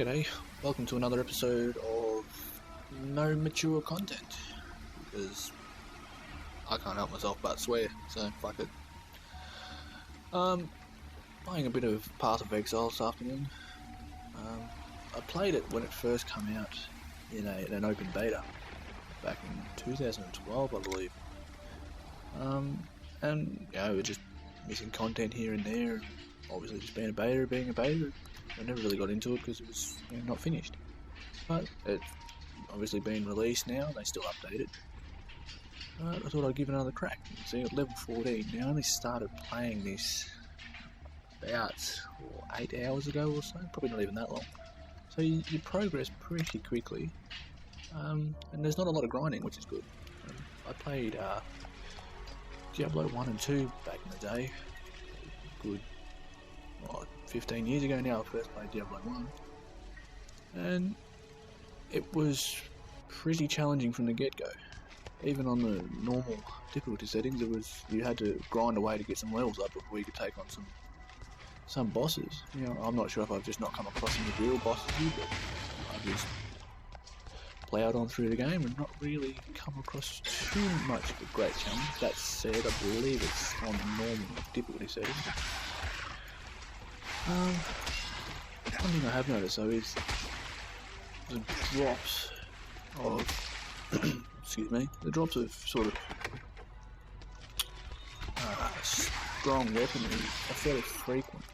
G'day, welcome to another episode of no mature content, because I can't help myself but swear, so fuck it. Playing a bit of Path of Exile this afternoon. I played it when it first came out in an open beta back in 2012, I believe. And we're just missing content here and there. Obviously, just being a beta. I never really got into it because it was not finished. But it's obviously been released now. They still update it. I thought I'd give it another crack. See, at level 14, I only started playing this about 8 hours ago or so. Probably not even that long. So you progress pretty quickly. And there's not a lot of grinding, which is good. I played Diablo 1 and 2 back in the day. Good 15 years ago now I first played Diablo 1, and it was pretty challenging from the get-go. Even on the normal difficulty settings, you had to grind away to get some levels up before you could take on some bosses. I'm not sure if I've just not come across any real bosses here, but I've just plowed on through the game and not really come across too much of a great challenge. That said, I believe it's on the normal difficulty settings. One thing I have noticed though is the drops of the drops of sort of strong weaponry are fairly frequent.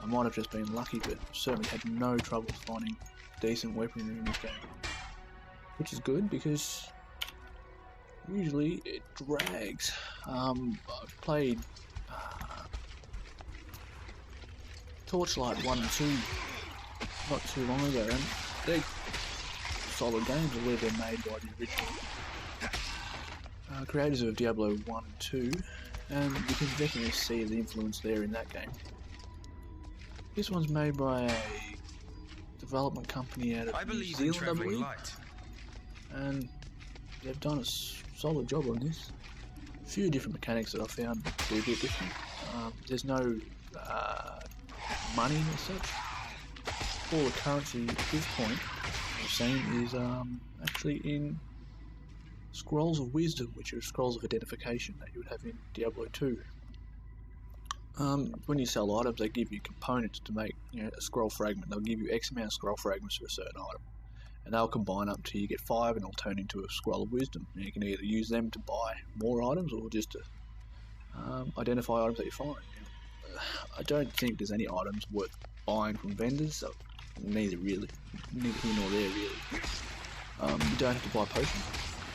I might have just been lucky, but certainly had no trouble finding decent weaponry in this game, which is good because usually it drags. I've played Torchlight 1 and 2 not too long ago, and they're solid games. I believe they're made by the original creators of Diablo 1 and 2, and you can definitely see the influence there in that game. This one's made by a development company out of New Zealand, I believe, and they've done a solid job on this. A few different mechanics that I found to be a bit different. There's no money as such. All the currency at this point I've seen is actually in scrolls of wisdom, which are scrolls of identification that you would have in Diablo 2. When you sell items, they give you components to make a scroll fragment. They'll give you X amount of scroll fragments for a certain item, and they'll combine up till you get 5, and it'll turn into a scroll of wisdom. And you can either use them to buy more items or just to identify items that you find. I don't think there's any items worth buying from vendors, so neither here nor there really. You don't have to buy potions.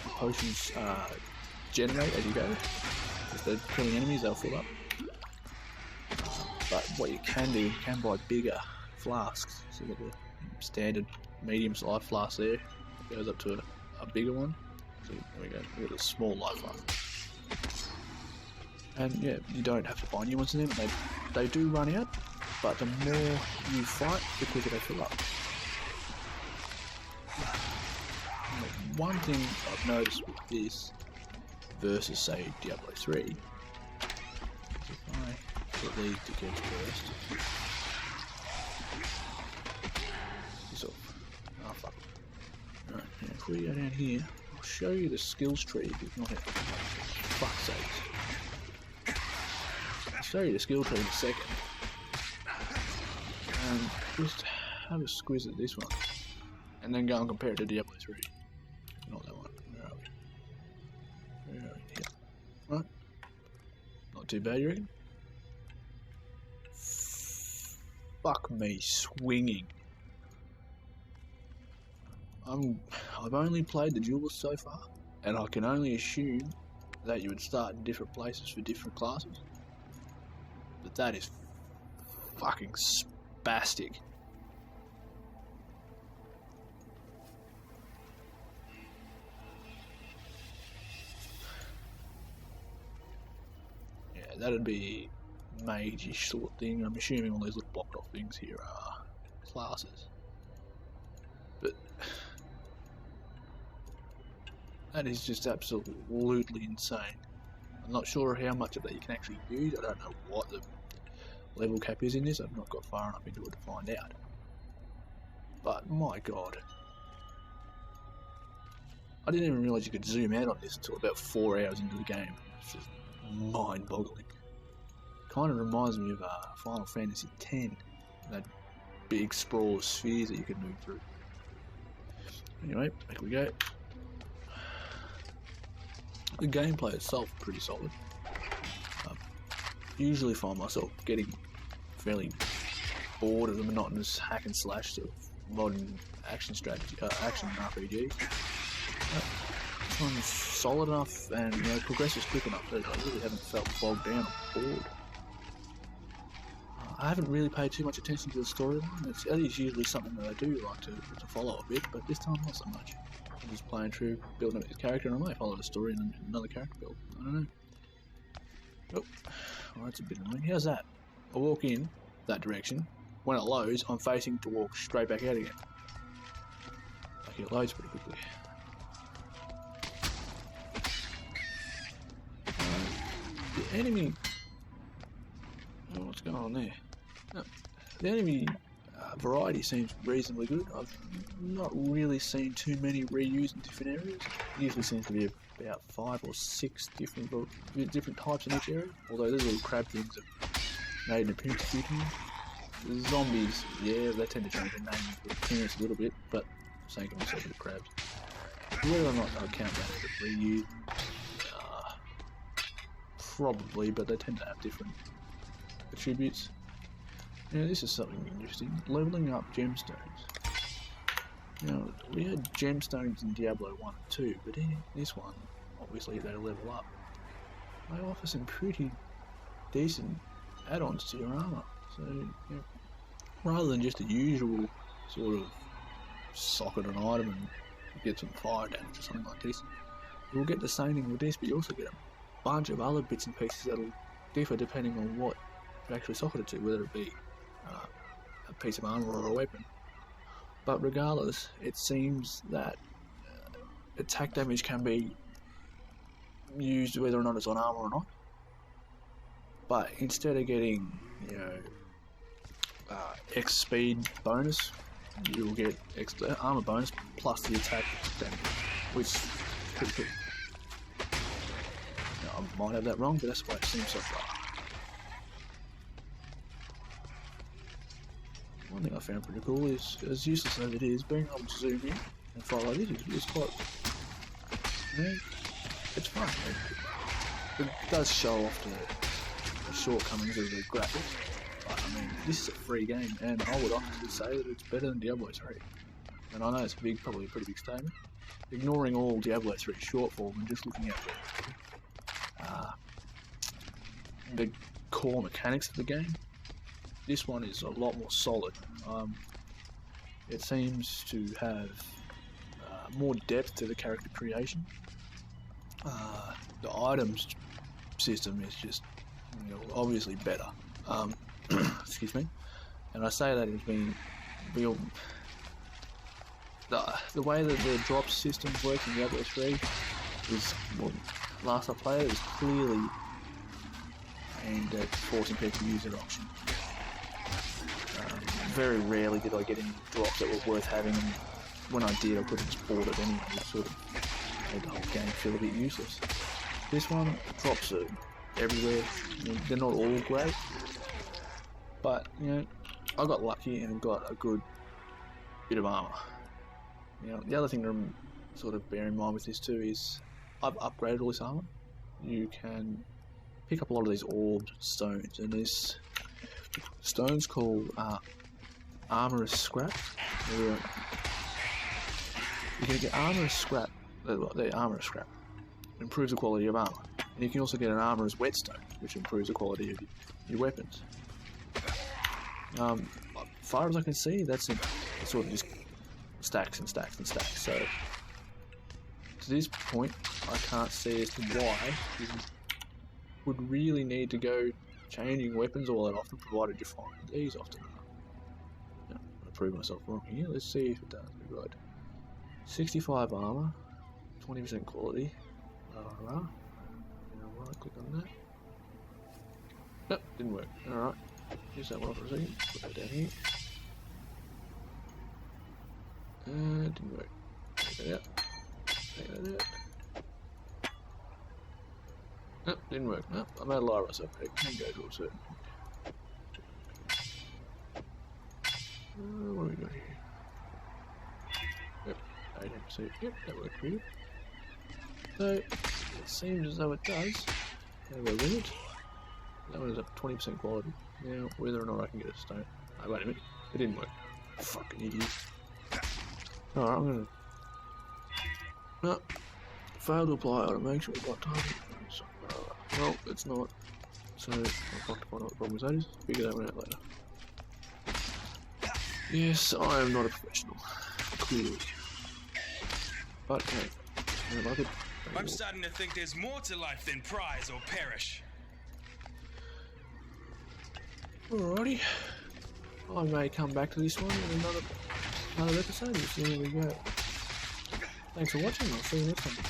The potions generate as you go. If they're killing enemies, they'll fill up. But what you can do, you can buy bigger flasks. So you've got the standard medium-sized flask there. It goes up to a bigger one. So there we go. We've got a small life flask. And you don't have to buy new ones in them. They do run out, but the more you fight, the quicker they fill up. One thing I've noticed with this versus, say, Diablo 3, is if I get these to kids first. Oh fuck. Alright, if we go down here, I'll show you the skills tree if you've not had it. Fuck's sakes. I'll show you the skill tree in a second. And just have a squiz at this one. And then go and compare it to Diablo 3. Not that one. Where are we? Here. Right. Not too bad, you reckon? Fuck me swinging. I've only played the duelist so far, and I can only assume that you would start in different places for different classes. But that is fucking spastic. Yeah, that'd be mage-ish sort of thing. I'm assuming all these little blocked off things here are classes. But that is just absolutely insane. I'm not sure how much of that you can actually use. I don't know what the level cap is in this. I've not got far enough into it to find out. But my god. I didn't even realise you could zoom out on this until about 4 hours into the game. It's just mind-boggling. Kind of reminds me of Final Fantasy X. That big sprawl of spheres that you could move through. Anyway, back we go. The gameplay itself is pretty solid. I usually find myself getting fairly bored of the monotonous hack and slash sort of modern action strategy, action RPGs. This one's solid enough and progresses quick enough that I really haven't felt bogged down or bored. I haven't really paid too much attention to the storyline. That is usually something that I do like to follow a bit, but this time not so much. I'm just playing through, building up his character, and I might follow the story and another character build. I don't know. Oh, well, that's a bit annoying. How's that? I walk in that direction. When it loads, I'm facing to walk straight back out again. Okay, it loads pretty quickly. The enemy... Oh, what's going on there? Oh, the enemy variety seems reasonably good. I've not really seen too many reused in different areas. It usually seems to be about 5 or 6 different types in each area. Although those little crab things have made an appearance a few times. The zombies, yeah, they tend to change their name and appearance a little bit, but same can be said with the crabs. Whether or not I count that as a reuse, probably, but they tend to have different attributes. Now this is something interesting. Leveling up gemstones. Now we had gemstones in Diablo 1 and 2, but in this one, obviously they level up. They offer some pretty decent add-ons to your armour. So rather than just the usual sort of socket an item and get some fire damage or something like this, you'll get the same thing with this, but you also get a bunch of other bits and pieces that'll differ depending on what you actually socket it to, whether it be a piece of armour or a weapon. But regardless, it seems that attack damage can be used whether or not it's on armour or not. But instead of getting, X speed bonus, you'll get X armour bonus plus the attack damage, which is pretty cool. Now, I might have that wrong, but that's the way it seems so far. One thing I found pretty cool is, as useless as it is, being able to zoom in and follow this is quite, it's fun. It does show off the shortcomings of the graphics, but I mean, this is a free game, and I would honestly say that it's better than Diablo 3. And I know it's probably a pretty big statement. Ignoring all Diablo 3 shortfalls and just looking at the core mechanics of the game, this one is a lot more solid. It seems to have more depth to the character creation. The items system is just obviously better. Excuse me. And I say that as being real. The way that the drop system works in Diablo 3 is, well, last I played it was clearly aimed at forcing people to use their option. Very rarely did I get any drops that were worth having, and when I did I could have just bought it anyway. It sort of made the whole game feel a bit useless. This one, drops are everywhere. They're not all great, but I got lucky and got a good bit of armour. The other thing to sort of bear in mind with this too is I've upgraded all this armour. You can pick up a lot of these orbed stones, and there's stones called armorous scrap. You're going to get armorous scrap. The armorous scrap improves the quality of armor, and you can also get an armorous whetstone, which improves the quality of your weapons. As far as I can see, that's it sort of just stacks and stacks and stacks. So to this point, I can't see as to why you would really need to go changing weapons all that often, provided you find these often enough. I'm going to prove myself wrong here. Let's see if it does. Right. 65 armor, 20% quality. Right, click on that. Nope, didn't work. Alright, use that one for a second. Put that down here. Didn't work. Take that out. Take that out. Nope, didn't work. Nope, I made a lie of myself. It can go to a certain point. What have we got here? Yep, 18%. Yep, that worked pretty good. So, it seems as though it does. Have a limit. That one is up 20% quality. Now, whether or not I can get a stone. Oh, wait a minute. It didn't work. Fucking idiot. Alright, I'm gonna. No. Fail to apply automation with what target. Well, it's not. So, I'll have to find out what the problem with that is. Figure that one out later. Yes, I am not a professional. Clearly. But, hey. I like it. I'm starting to think there's more to life than prize or perish. Alrighty. I may come back to this one in another episode. So there we go. Thanks for watching. I'll see you next time.